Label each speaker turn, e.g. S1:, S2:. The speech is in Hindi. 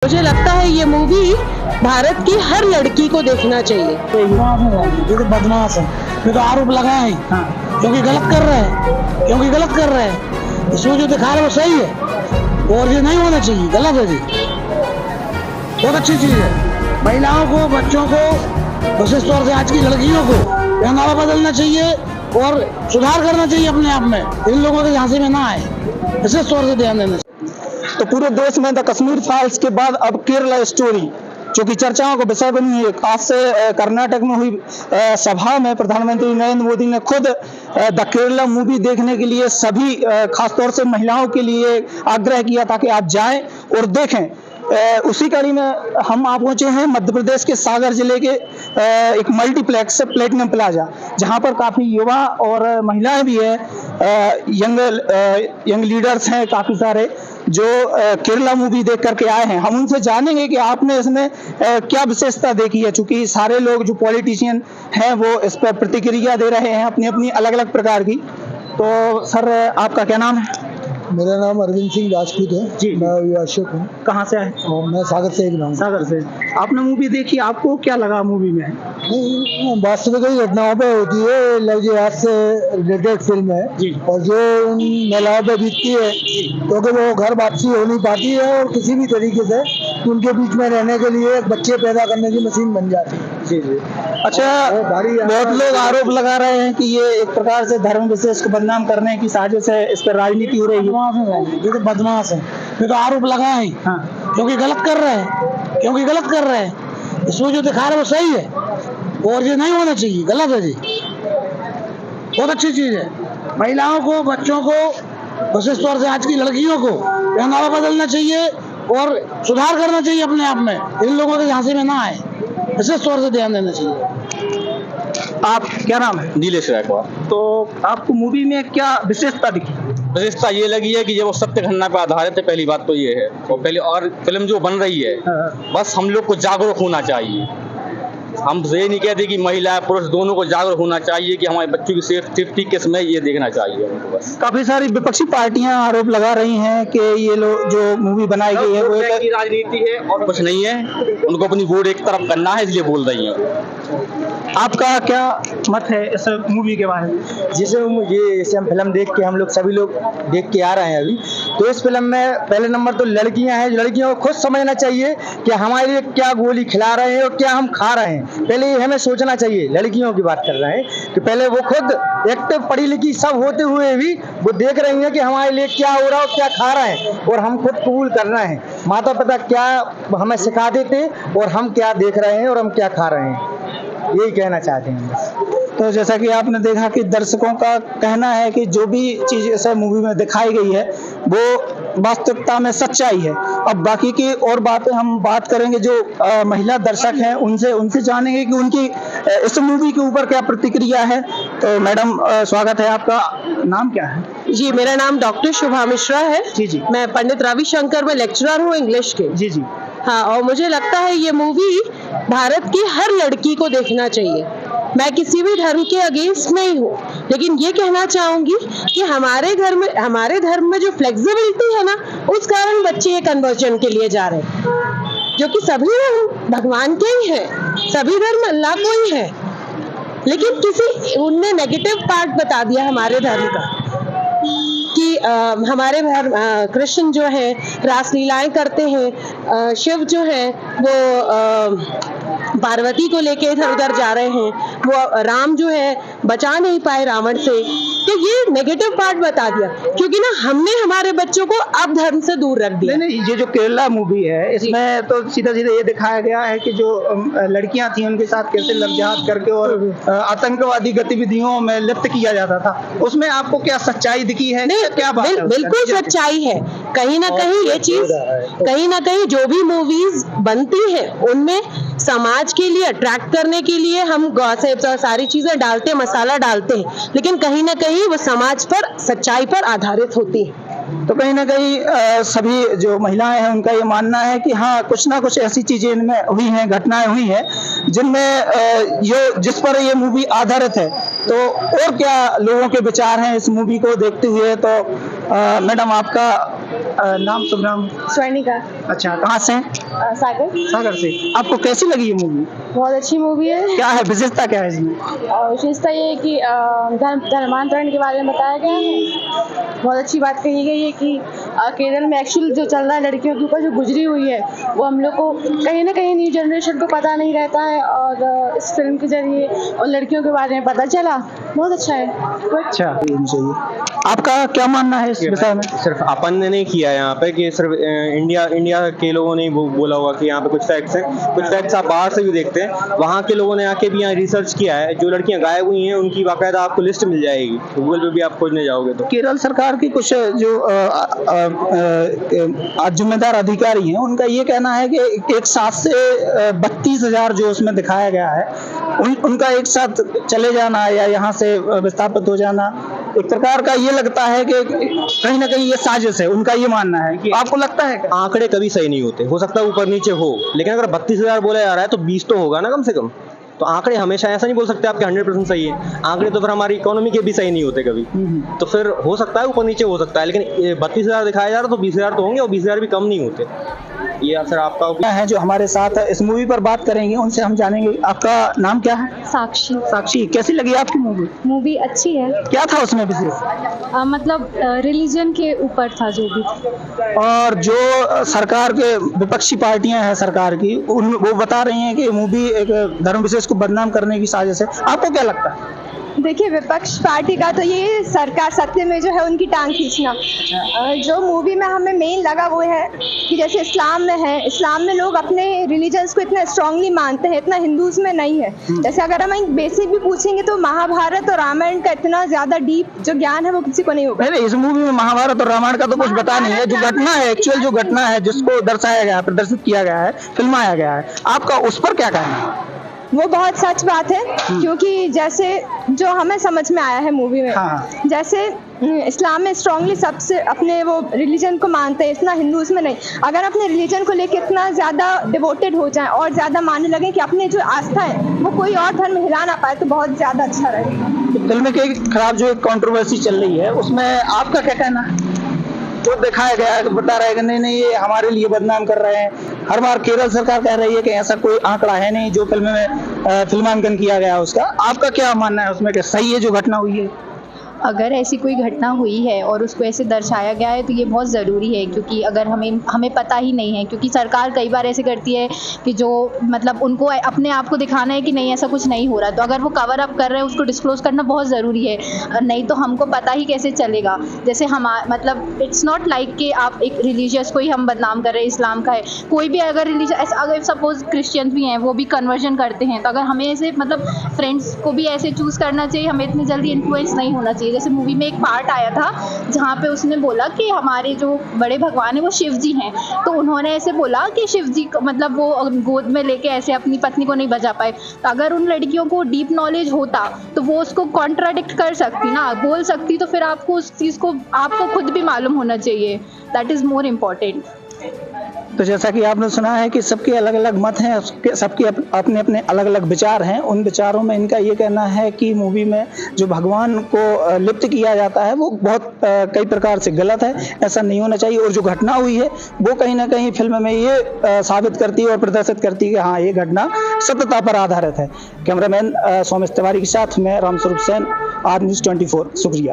S1: मुझे लगता है ये मूवी भारत की हर लड़की को देखना चाहिए।
S2: ये तो बदमाश है, ये तो आरोप लगाए हैं क्योंकि गलत कर रहे हैं, इसमें जो दिखा रहे हैं वो सही है और ये नहीं होना चाहिए, गलत है जी। बहुत अच्छी चीज है, महिलाओं को, बच्चों को, विशेष तौर से आज की लड़कियों को पहनावा बदलना चाहिए और सुधार करना चाहिए अपने आप में, इन लोगों के झांसे में ना आए, विशेष तौर से ध्यान देना चाहिए।
S3: तो पूरे देश में द कश्मीर फाइल्स के बाद अब केरला स्टोरी जो कि चर्चाओं का विषय बनी है। खास से कर्नाटक में हुई सभा में प्रधानमंत्री नरेंद्र मोदी ने खुद द केरला मूवी देखने के लिए सभी खासतौर से महिलाओं के लिए आग्रह किया था कि आप जाएं और देखें। उसी कड़ी में हम आप पहुंचे हैं मध्य प्रदेश के सागर जिले के एक मल्टीप्लेक्स प्लेटिनम प्लाजा, जहां पर काफी युवा और महिलाएं भी है, यंग लीडर्स हैं काफी सारे जो केरला मूवी देख करके आए हैं। हम उनसे जानेंगे कि आपने इसमें क्या विशेषता देखी है, चूंकि सारे लोग जो पॉलिटिशियन हैं वो इस पर प्रतिक्रिया दे रहे हैं अपनी अपनी अलग अलग प्रकार की। तो सर आपका क्या नाम है?
S2: मेरा नाम अरविंद सिंह राजपूत है
S3: जी।
S2: मैं अभिभाषक हूँ
S3: कहाँ से आए?
S2: और मैं सागर से ही हूँ।
S3: सागर से। आपने मूवी देखी, आपको क्या लगा मूवी में?
S2: वास्तविक घटनाओं पे होती है, लव जिहाद से रिलेटेड फिल्म है
S3: जी।
S2: और जो उन महिलाओं पे बीतती है क्योंकि वो घर वापसी हो नहीं पाती है और किसी भी तरीके से उनके बीच में रहने के लिए एक बच्चे पैदा करने की मशीन बन जाती है।
S3: जी जी। अच्छा, बहुत लोग आरोप लगा रहे हैं कि ये एक प्रकार से धर्म विशेष को बदनाम करने की साजिश है, इस पर राजनीति हो रही है।
S2: ये तो बदमाश है, ये तो आरोप लगाए हैं क्योंकि गलत कर रहे हैं, इसमें जो दिखा रहे हैं वो सही है और ये नहीं होना चाहिए, गलत है जी। बहुत अच्छी चीज है, महिलाओं को, बच्चों को, विशेष तौर से आज की लड़कियों को पहनावा बदलना चाहिए और सुधार करना चाहिए अपने आप में, इन लोगों के झांसे में ना आए, विशेष तौर से ध्यान देना चाहिए।
S3: आप क्या नाम है?
S4: नीलेश रायकवाड़।
S3: तो आपको मूवी में क्या विशेषता दिखी?
S4: विशेषता ये लगी है कि ये वो सत्य घटना पर आधारित है, पहली बात तो ये है। और पहली और फिल्म जो बन रही है, बस हम लोग को जागरूक होना चाहिए। हम ये नहीं कहते कि महिला पुरुष दोनों को जागरूक होना चाहिए कि हमारे बच्चों की सेफ्टी के समय ये देखना चाहिए उनको। बस
S3: काफी सारी विपक्षी पार्टियां आरोप लगा रही हैं कि ये लोग जो मूवी बनाई गई है वो एक
S4: की राजनीति है और कुछ नहीं है, उनको अपनी वोट एक तरफ करना है इसलिए बोल रही हैं।
S3: आपका क्या मत है इस मूवी के बारे में?
S5: जैसे हम फिल्म देख के हम लोग सभी लोग देख के आ रहे हैं अभी, तो इस फिल्म में पहले नंबर तो लड़कियां हैं, लड़कियों को खुद समझना चाहिए कि हमारे लिए क्या गोली खिला रहे हैं और क्या हम खा रहे हैं। पहले ये हमें सोचना चाहिए, लड़कियों की बात कर रहे हैं कि पहले वो खुद एक्टिव पढ़ी लिखी सब होते हुए भी वो देख रही हैं कि हमारे लिए क्या हो रहा है और क्या खा रहे हैं, और हम खुद कबूल करना है। माता पिता क्या हमें सिखा देते और हम क्या देख रहे हैं और हम क्या खा रहे हैं, यही कहना चाहते हैं।
S3: तो जैसा कि आपने देखा कि दर्शकों का कहना है कि जो भी चीज इस मूवी में दिखाई गई है वो वास्तविकता में सच्चाई है। अब बाकी की और बातें हम बात करेंगे, जो महिला दर्शक हैं उनसे जानेंगे कि उनकी इस मूवी के ऊपर क्या प्रतिक्रिया है। तो मैडम स्वागत है आपका, नाम क्या है?
S1: जी, मेरा नाम डॉक्टर शुभा मिश्रा है।
S3: जी जी।
S1: मैं पंडित रविशंकर में लेक्चरर हूँ इंग्लिश के।
S3: जी जी।
S1: हाँ, और मुझे लगता है ये मूवी भारत की हर लड़की को देखना चाहिए। मैं किसी भी धर्म के अगेंस्ट नहीं हूँ, लेकिन ये कहना चाहूंगी कि हमारे धर्म में जो फ्लेक्सिबिलिटी है ना, उस कारण बच्चे ये कन्वर्जन के लिए जा रहे हैं, जो कि सभी धर्म भगवान के ही है, सभी धर्म अल्लाह को ही है, लेकिन उनने नेगेटिव पार्ट बता दिया हमारे धर्म का कि हमारे कृष्ण जो है रासलीलाएं करते हैं, शिव जो है वो पार्वती को लेके इधर उधर जा रहे हैं, वो राम जो है बचा नहीं पाए रावण से। तो ये नेगेटिव पार्ट बता दिया, क्योंकि ना हमने हमारे बच्चों को अब धर्म से दूर रख दिया।
S3: नहीं, ये जो केरला मूवी है इसमें तो सीधा सीधा ये दिखाया गया है कि जो लड़कियां थी उनके साथ कैसे लव जिहाद करके और आतंकवादी गतिविधियों में लिप्त किया जाता था, उसमें आपको क्या सच्चाई दिखी है?
S1: नहीं,
S3: क्या बात है?
S1: बिल्कुल सच्चाई है। कहीं ना कहीं ये चीज, कहीं ना कहीं जो भी मूवीज बनती है उनमें समाज के लिए अट्रैक्ट करने के लिए हम गॉसिप्स और सारी चीजें डालते हैं, मसाला डालते हैं, लेकिन कहीं ना कहीं वो समाज पर, सच्चाई पर आधारित होती है।
S3: तो कहीं ना कहीं सभी जो महिलाएं हैं उनका ये मानना है कि हाँ, कुछ ना कुछ ऐसी चीजें इनमें हुई हैं, घटनाएं हुई हैं जिनमें जिस पर ये मूवी आधारित है। तो और क्या लोगों के विचार हैं इस मूवी को देखते हुए? तो मैडम आपका नाम शुभ नाम?
S1: स्वर्णिका।
S3: अच्छा, कहाँ से हैं?
S1: सागर।
S3: सागर से। आपको कैसी लगी ये मूवी?
S1: बहुत अच्छी मूवी है।
S3: क्या है विशेषता, क्या है इसमें?
S1: और विशेषता ये है कि धर्मांतरण के बारे में बताया गया है। बहुत अच्छी बात कही गई है कि केरल में एक्चुअल जो चल रहा है लड़कियों के ऊपर जो गुजरी हुई है वो हम लोग को कहीं ना कहीं न्यू जनरेशन को पता नहीं रहता है, और इस फिल्म के जरिए और लड़कियों के बारे में पता चला। बहुत अच्छा है।
S3: अच्छा, चाहिए। आपका क्या मानना है इस विषय में?
S6: सिर्फ अपन ने नहीं किया यहाँ पे कि सिर्फ इंडिया के लोगों ने बोला होगा कि यहाँ पे कुछ फैक्ट्स हैं। कुछ फैक्ट्स आप बाहर से भी देखते हैं, वहाँ के लोगों ने आके भी यहाँ रिसर्च किया है। जो लड़कियाँ गायब हुई हैं उनकी बाकायदा आपको लिस्ट मिल जाएगी, गूगल पे भी आप खोजने जाओगे तो।
S3: केरल सरकार की कुछ जो जिम्मेदार अधिकारी हैं उनका ये कहना है कि एक साथ से 32,000 जो उसमें दिखाया गया है उनका एक साथ चले जाना या यहाँ से विस्थापित हो जाना, एक प्रकार का ये लगता है कि कहीं ना कहीं ये साजिश है, उनका ये मानना है। कि आपको लगता है क्या?
S6: आंकड़े कभी सही नहीं होते, हो सकता है ऊपर नीचे हो, लेकिन अगर 32,000 बोला जा रहा है तो 20 तो होगा ना कम से कम। तो आंकड़े हमेशा ऐसा नहीं बोल सकते आपके 100% सही है। आंकड़े तो फिर हमारी इकोनॉमी के भी सही नहीं होते कभी। तो फिर हो सकता है ऊपर नीचे हो सकता है, लेकिन 32,000 दिखाया जा रहा है तो 20,000 तो होंगे, और 20,000 भी कम नहीं होते। ये अक्सर आपका
S3: है जो हमारे साथ इस मूवी पर बात करेंगे, उनसे हम जानेंगे। आपका नाम क्या है?
S7: साक्षी।
S3: साक्षी, कैसी लगी आपकी मूवी?
S7: मूवी अच्छी है।
S3: क्या था उसमें विशेष?
S7: मतलब रिलीजन के ऊपर था जो भी।
S3: और जो सरकार के विपक्षी पार्टियां हैं सरकार की, वो बता रही हैं कि मूवी एक धर्म विशेष को बदनाम करने की साजिश है। आपको क्या लगता है?
S8: देखिए, विपक्ष पार्टी का तो ये सरकार सत्य में जो है उनकी टांग खींचना। जो मूवी में हमें मेन लगा वो है कि जैसे इस्लाम में है, इस्लाम में लोग अपने रिलीजन्स को इतना स्ट्रांगली मानते हैं, इतना हिंदूज में नहीं है। जैसे अगर हम बेसिक भी पूछेंगे तो महाभारत और रामायण का इतना ज्यादा डीप जो ज्ञान है वो किसी को नहीं होगा।
S3: नहीं, इस मूवी में महाभारत और रामायण का तो कुछ बता नहीं है। जो घटना है, एक्चुअल जो घटना है जिसको दर्शाया गया है, प्रदर्शित किया गया है, फिल्माया गया है, आपका उस पर क्या कहना है?
S8: वो बहुत सच बात है, क्योंकि जैसे जो हमें समझ में आया है मूवी में, जैसे इस्लाम में स्ट्रांगली सबसे अपने वो रिलीजन को मानते हैं, इतना हिंदूज में नहीं। अगर अपने रिलीजन को लेके इतना ज़्यादा डिवोटेड हो जाए और ज़्यादा मानने लगे कि अपने जो आस्था है वो कोई और धर्म हिला ना पाए, तो बहुत ज़्यादा अच्छा रहेगा।
S3: फिल्म के खिलाफ जो एक कंट्रोवर्सी चल रही है उसमें आपका क्या कहना है? जो दिखाया गया है बता रहे हैं कि नहीं ये हमारे लिए बदनाम कर रहे हैं। हर बार केरल सरकार कह रही है कि ऐसा कोई आंकड़ा है नहीं जो फिल्म में फिल्मांकन किया गया है उसका। आपका क्या मानना है उसमें, कि सही है जो घटना हुई है?
S7: अगर ऐसी कोई घटना हुई है और उसको ऐसे दर्शाया गया है तो ये बहुत ज़रूरी है, क्योंकि अगर हमें पता ही नहीं है, क्योंकि सरकार कई बार ऐसे करती है कि जो मतलब उनको अपने आप को दिखाना है कि नहीं ऐसा कुछ नहीं हो रहा, तो अगर वो कवर अप कर रहे हैं उसको डिस्क्लोज करना बहुत ज़रूरी है, नहीं तो हमको पता ही कैसे चलेगा। जैसे मतलब इट्स नॉट लाइक कि आप एक रिलीजियस को ही हम बदनाम कर रहे हैं, इस्लाम का है कोई भी अगर रिलीजियस, अगर सपोज क्रिश्चियंस भी हैं वो भी कन्वर्जन करते हैं, तो अगर हमें ऐसे मतलब फ्रेंड्स को भी ऐसे चूज़ करना चाहिए, हमें इतनी जल्दी इन्फ्लुएंस नहीं होना चाहिए। जैसे मूवी में एक पार्ट आया था जहाँ पे उसने बोला कि हमारे जो बड़े भगवान है वो शिव जी हैं, तो उन्होंने ऐसे बोला कि शिव जी मतलब वो गोद में लेके ऐसे अपनी पत्नी को नहीं बचा पाए, तो अगर उन लड़कियों को डीप नॉलेज होता तो वो उसको कॉन्ट्राडिक्ट कर सकती ना, बोल सकती, तो फिर आपको उस चीज़ को आपको खुद भी मालूम होना चाहिए। That is more important.
S3: तो जैसा कि आपने सुना है कि सबके अलग अलग मत हैं, सबके अपने अपने अलग अलग विचार हैं। उन विचारों में इनका ये कहना है कि मूवी में जो भगवान को लिप्त किया जाता है वो बहुत कई प्रकार से गलत है, ऐसा नहीं होना चाहिए। और जो घटना हुई है वो कहीं ना कहीं फिल्म में ये साबित करती है और प्रदर्शित करती है कि हाँ ये घटना सत्यता पर आधारित है। कैमरामैन सोमेश तिवारी के साथ मैं रामस्वरूप सेन, आज न्यूज़ 24। शुक्रिया।